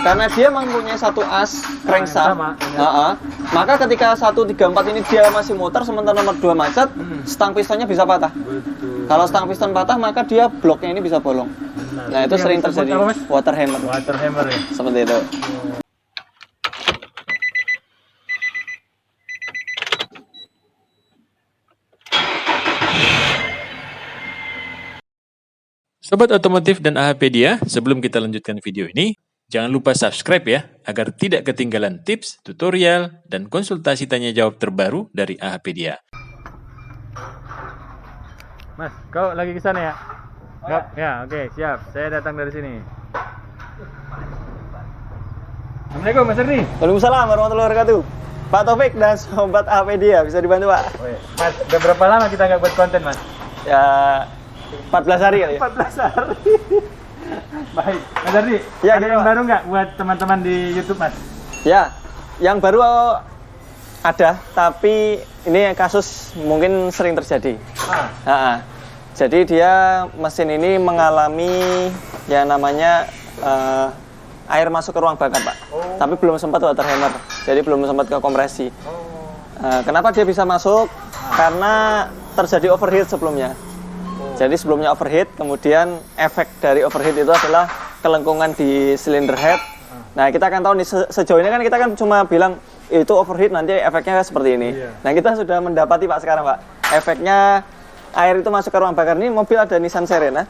Karena dia mempunyai satu as crankshaft. Sama. Maka ketika 134 ini dia masih muter, sementara nomor 2 macet, stang pistonnya bisa patah. Betul. Kalau stang piston patah, maka dia bloknya ini bisa bolong. Benar. Nah, itu sering terjadi. Water hammer. Water hammer ya. Seperti itu. Sobat Otomotif dan AHpedia, sebelum kita lanjutkan video ini, jangan lupa subscribe ya, agar tidak ketinggalan tips, tutorial, dan konsultasi tanya jawab terbaru dari AHpedia. Mas, kau lagi ke sana ya? Ya, oke, siap. Saya datang dari sini. Assalamualaikum Mas Erdi. Waalaikumsalam warahmatullahi wabarakatuh. Pak Taufik dan Sobat AHpedia, bisa dibantu Pak? Mas, udah berapa lama kita nggak buat konten Mas? Ya, 14 hari kali ya? 14 hari. Baik, Mas Erdi, Ya, ada gitu, yang Pak. baru nggak buat teman-teman di YouTube Mas? Ya, yang baru ada, tapi ini kasus mungkin sering terjadi. Jadi dia mesin ini mengalami yang namanya air masuk ke ruang bakar Pak. Tapi belum sempat water hammer, jadi belum sempat ke kompresi. Kenapa dia bisa masuk? Karena terjadi overheat sebelumnya. Jadi sebelumnya overheat, kemudian efek dari overheat itu adalah kelengkungan di cylinder head. Nah, kita akan tahu nih sejauh ini kan kita kan cuma bilang itu overheat, nanti efeknya seperti ini. Nah, kita sudah mendapati Pak sekarang Pak, efeknya air itu masuk ke ruang bakar. Ini mobil ada Nissan Serena.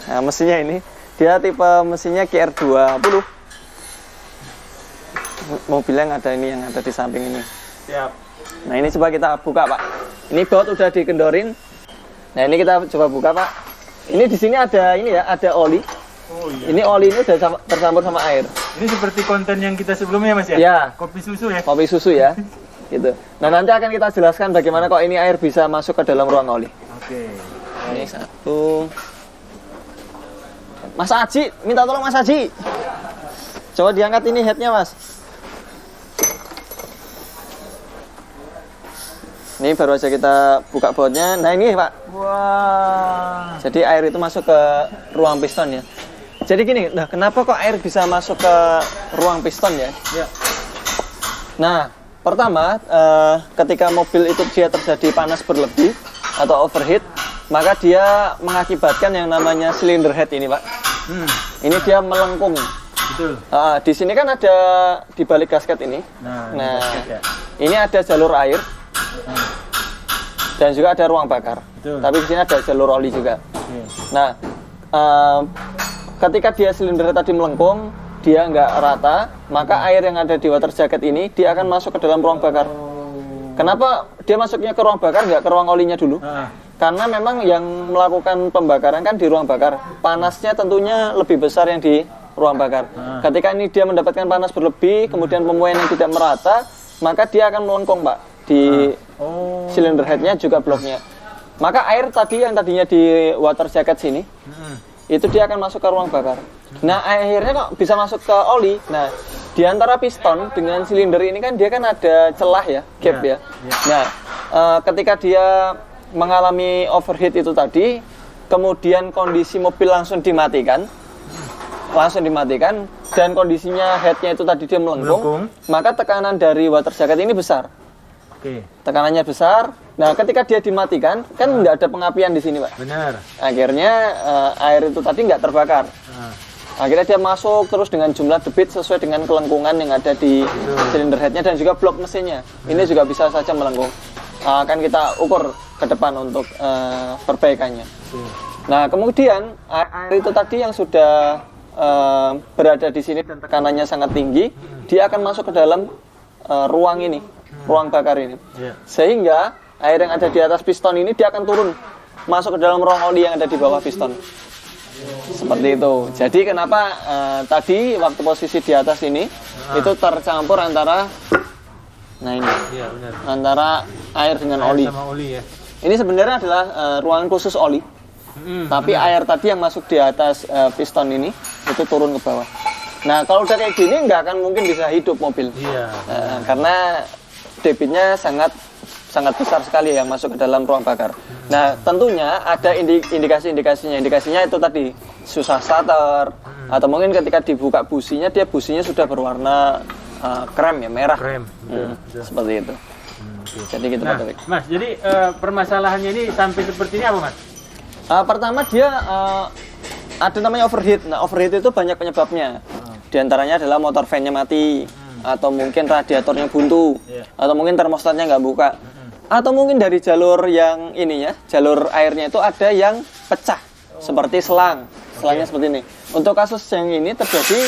Nah, mesinnya ini dia tipe mesinnya KR20. Mobil yang ada ini, yang ada di samping ini. Siap. Nah, ini coba kita buka Pak. Ini baut udah dikendorin. Nah, ini kita coba buka Pak. Ini di sini ada ini ya, ada oli. Oh iya. Ini oli ini udah tercampur sama air. Ini seperti konten yang kita sebelumnya Mas ya? Ya. Kopi susu ya? Kopi susu ya. Gitu. Nah, nanti akan kita jelaskan bagaimana kok ini air bisa masuk ke dalam ruang oli. Oke. Ini satu. Mas Aji, minta tolong Mas Aji. Coba diangkat ini headnya Mas. Ini baru aja kita buka bautnya. Nah, ini Pak. Wah. Jadi air itu masuk ke ruang piston ya. Jadi gini, nah kenapa kok air bisa masuk ke ruang piston ya? Ya. Nah, pertama, ketika mobil itu dia terjadi panas berlebih atau overheat, maka dia mengakibatkan yang namanya cylinder head ini Pak. Ini dia melengkung. Betul. Di sini kan ada di balik gasket ini. Nah, gasket ya. Ini ada jalur air. Dan juga ada ruang bakar. Betul. Tapi di sini ada jalur oli juga. Oke. Nah, ketika dia silinder tadi melengkung, dia nggak rata, maka air yang ada di water jacket ini dia akan masuk ke dalam ruang bakar. Kenapa dia masuknya ke ruang bakar, nggak ke ruang olinya dulu? Karena memang yang melakukan pembakaran kan di ruang bakar. Panasnya tentunya lebih besar yang di ruang bakar. Ketika ini dia mendapatkan panas berlebih, kemudian pemuaian yang tidak merata, maka dia akan melengkung Pak di cylinder headnya juga bloknya. Maka air tadi yang tadinya di water jacket sini, itu dia akan masuk ke ruang bakar. Nah, akhirnya kok bisa masuk ke oli. Nah, di antara piston dengan silinder ini kan dia kan ada celah ya, gap ya. Nah, ketika dia mengalami overheat itu tadi, kemudian kondisi mobil langsung dimatikan, dan kondisinya headnya itu tadi dia melengkung, maka tekanan dari water jacket ini besar. Tekanannya besar. Nah, ketika dia dimatikan, kan nggak ada pengapian di sini, Pak. Benar. Akhirnya air itu tadi nggak terbakar. Akhirnya dia masuk terus dengan jumlah debit sesuai dengan kelengkungan yang ada di silinder headnya dan juga blok mesinnya. Ini juga bisa saja melengkung. Akan kita ukur ke depan untuk perbaikannya. Nah, kemudian air itu tadi yang sudah berada di sini dan tekanannya sangat tinggi, dia akan masuk ke dalam ruang ini, ruang bakar ini. Sehingga air yang ada di atas piston ini dia akan turun masuk ke dalam ruang oli yang ada di bawah piston. Seperti itu. Jadi kenapa tadi waktu posisi di atas ini itu tercampur antara antara air dengan oli. Sama oli ya. Ini sebenarnya adalah ruangan khusus oli. Tapi air tadi yang masuk di atas piston ini itu turun ke bawah. Nah, kalau udah kayak gini nggak akan mungkin bisa hidup mobil. Karena debitnya sangat besar sekali yang masuk ke dalam ruang bakar. Nah, tentunya ada indikasi-indikasinya. Indikasinya itu tadi susah starter, Atau mungkin ketika dibuka businya sudah berwarna krem ya, merah. Krem. Betul. Seperti itu. Okay. Jadi gitu Pak Taufik. Mas, jadi permasalahannya ini sampai seperti ini apa Mas? Pertama dia ada namanya overheat. Nah, overheat itu banyak penyebabnya. Di antaranya adalah motor fan-nya mati, atau mungkin radiatornya buntu, atau mungkin termostatnya nggak buka, atau mungkin dari jalur yang ini ya, jalur airnya itu ada yang pecah, seperti selangnya seperti ini. Untuk kasus yang ini terjadi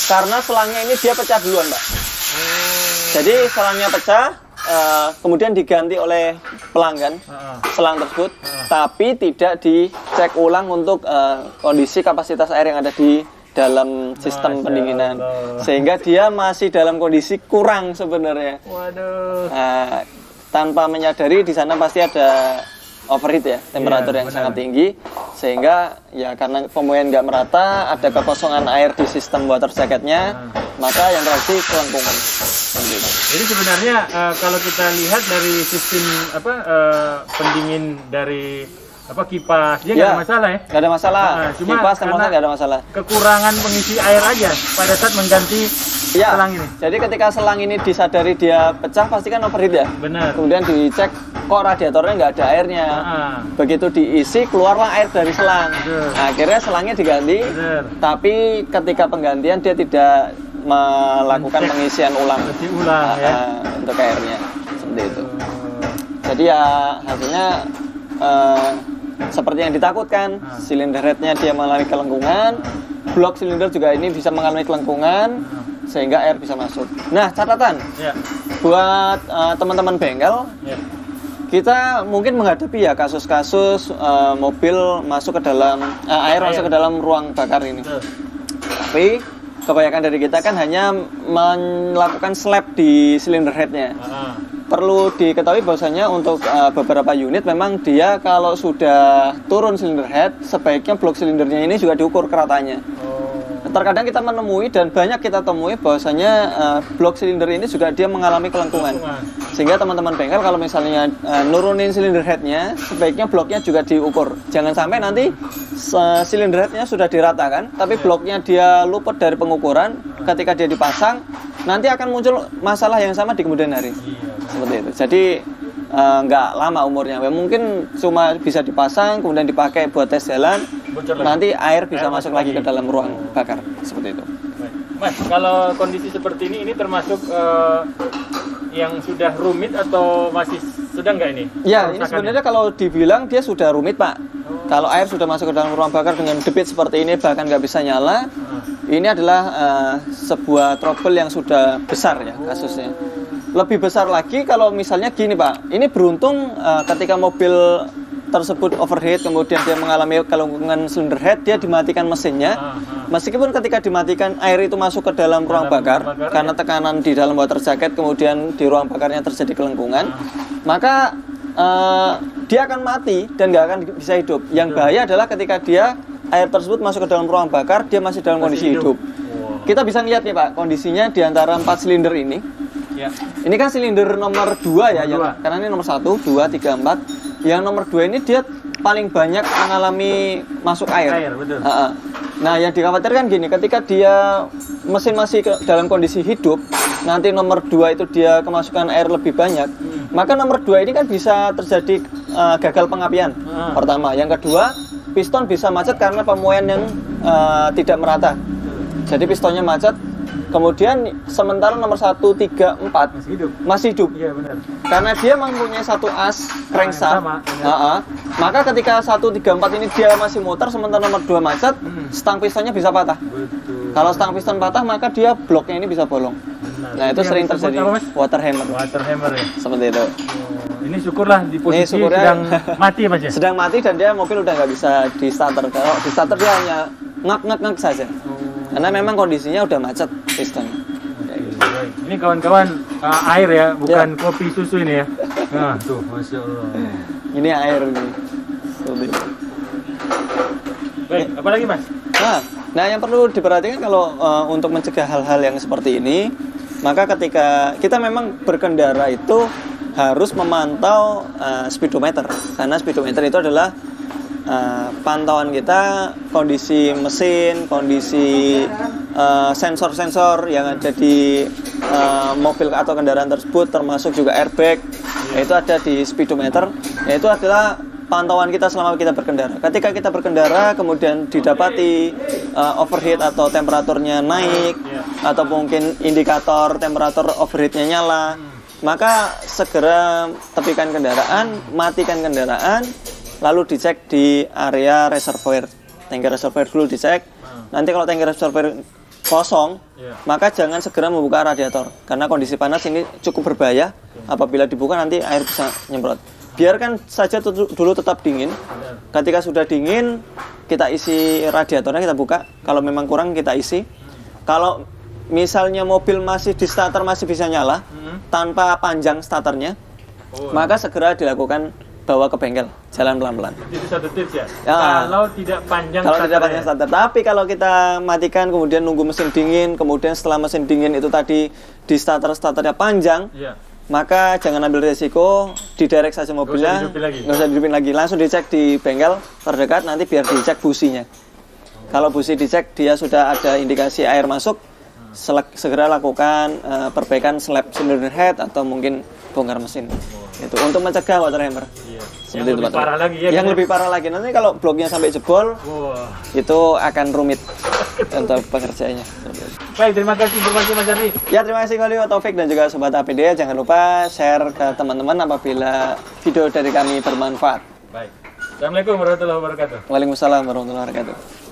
karena selangnya ini dia pecah duluan, Pak. Jadi selangnya pecah, kemudian diganti oleh pelanggan selang tersebut, tapi tidak dicek ulang untuk kondisi kapasitas air yang ada di dalam sistem pendinginan, sehingga dia masih dalam kondisi kurang sebenarnya. Waduh. Tanpa menyadari di sana pasti ada overheat ya, temperatur yang sangat tinggi, sehingga ya karena pemuaian nggak merata, ada kekosongan air di sistem water jacketnya, maka yang terjadi kelengkungan. Jadi sebenarnya kalau kita lihat dari sistem pendingin dari kipas, dia nggak ada masalah ya? Nggak ada masalah. Cuma kipas termosan nggak ada masalah. Kekurangan pengisi air aja pada saat mengganti selang ini. Jadi ketika selang ini disadari dia pecah, pasti kan overheat ya. Benar. Kemudian dicek, kok radiatornya nggak ada airnya. Begitu diisi, keluarlah air dari selang. Nah, akhirnya selangnya diganti. Tapi ketika penggantian dia tidak melakukan pengisian ulang. Untuk airnya, seperti itu. Jadi ya hasilnya seperti yang ditakutkan, silinder headnya dia mengalami kelengkungan, blok silinder juga ini bisa mengalami kelengkungan, sehingga air bisa masuk. Nah, catatan buat teman-teman bengkel, kita mungkin menghadapi ya kasus-kasus mobil masuk ke dalam air masuk ke dalam ruang bakar ini. Tapi kebanyakan dari kita kan hanya melakukan slap di silinder headnya. Perlu diketahui bahwasanya untuk beberapa unit memang dia kalau sudah turun silinder head, sebaiknya blok silindernya ini juga diukur keratanya. Terkadang kita menemui dan banyak kita temui bahwasanya blok silinder ini juga dia mengalami kelengkungan. Sehingga teman-teman bengkel kalau misalnya nurunin silinder headnya, sebaiknya bloknya juga diukur. Jangan sampai nanti silinder headnya sudah diratakan, tapi bloknya dia luput dari pengukuran. Ketika dia dipasang, nanti akan muncul masalah yang sama di kemudian hari. Seperti itu. Jadi nggak lama umurnya. Mungkin cuma bisa dipasang, kemudian dipakai buat tes jalan. Nanti air bisa masuk lagi ke dalam ruang bakar. Seperti itu. Mas, kalau kondisi seperti ini termasuk yang sudah rumit atau masih sedang nggak ini? Ya, ini sebenarnya kalau dibilang dia sudah rumit, Pak. Kalau air sudah masuk ke dalam ruang bakar dengan debit seperti ini, bahkan nggak bisa nyala, ini adalah sebuah trouble yang sudah besar ya kasusnya. Lebih besar lagi kalau misalnya gini, Pak. Ini beruntung ketika mobil tersebut overheat, kemudian dia mengalami kelengkungan silinder head, dia dimatikan mesinnya. Meskipun ketika dimatikan air itu masuk ke dalam ruang bakar karena tekanan di dalam water jacket, kemudian di ruang bakarnya terjadi kelengkungan, maka dia akan mati dan nggak akan bisa hidup. Yang bahaya adalah ketika air tersebut masuk ke dalam ruang bakar, dia masih dalam kondisi hidup. Kita bisa lihat nih, Pak, kondisinya di antara 4 silinder ini. Ini kan silinder nomor 2 ya, karena ini nomor 1, 2, 3, 4. Yang nomor 2 ini dia paling banyak mengalami masuk air. Betul. Nah, yang dikhawatirkan gini, ketika dia mesin masih dalam kondisi hidup, nanti nomor 2 itu dia kemasukan air lebih banyak, maka nomor 2 ini kan bisa terjadi gagal pengapian. Pertama, yang kedua, piston bisa macet karena pemuaian yang tidak merata. Jadi pistonnya macet. Kemudian sementara nomor 1, 3, 4 masih hidup. Iya, benar. Karena dia mempunyai satu as crankshaft. Maka ketika 1, 3, 4 ini dia masih muter, sementara nomor 2 macet, stang pistonnya bisa patah. Kalau stang piston patah, maka dia bloknya ini bisa bolong. Nah, itu sering terjadi water hammer. Water hammer ya. Seperti itu. Ini syukurlah di posisi sedang mati, Mas ya. Sedang mati dan dia mobil udah nggak bisa di starter. Kalau di starter dia hanya ngak saja. Karena memang kondisinya udah macet piston. Ini kawan-kawan air ya, bukan kopi susu ini ya. Nah, tuh, Masya Allah. Ini air ini. Baik, apa lagi, Mas? Nah, yang perlu diperhatikan kalau untuk mencegah hal-hal yang seperti ini, maka ketika kita memang berkendara itu harus memantau speedometer. Karena speedometer itu adalah pantauan kita kondisi mesin, kondisi sensor-sensor yang ada di mobil atau kendaraan tersebut, termasuk juga airbag, yaitu ada di speedometer, yaitu adalah pantauan kita selama kita berkendara. Ketika kita berkendara kemudian didapati overheat atau temperaturnya naik, atau mungkin indikator temperatur overheatnya nyala, maka segera tepikan kendaraan, matikan kendaraan, lalu dicek di area reservoir. Tangki reservoir dulu dicek. Nanti kalau tangki reservoir kosong, maka jangan segera membuka radiator, karena kondisi panas ini cukup berbahaya. Apabila dibuka nanti air bisa nyemprot. Biarkan saja dulu tetap dingin. Ketika sudah dingin, kita isi radiatornya, kita buka. Kalau memang kurang kita isi. Kalau misalnya mobil masih di starter masih bisa nyala tanpa panjang starternya, maka segera dilakukan bawa ke bengkel, jalan pelan-pelan. Itu satu tips ya. Ya. Kalau tidak panjang Kalau tidak starternya. panjang starter. Tapi kalau kita matikan kemudian nunggu mesin dingin, kemudian setelah mesin dingin itu tadi di starternya panjang, Iya. maka jangan ambil resiko, diderek saja mobilnya, nggak usah dihidupin lagi, langsung dicek di bengkel terdekat, nanti biar dicek businya. Kalau busi dicek dia sudah ada indikasi air masuk, segera lakukan perbaikan slab cylinder head atau mungkin bongkar mesin. Itu untuk mencegah water hammer. Iya. Seperti Yang lebih parah lagi ya. Yang lebih parah lagi nanti kalau bloknya sampai jebol, itu akan rumit untuk pekerjaannya. Baik, terima kasih informasi Mas Ardi. Ya, terima kasih Khalil, Taufik dan juga Sobat APD. Jangan lupa share ke teman-teman apabila video dari kami bermanfaat. Baik. Assalamualaikum warahmatullahi wabarakatuh. Waalaikumsalam warahmatullahi wabarakatuh.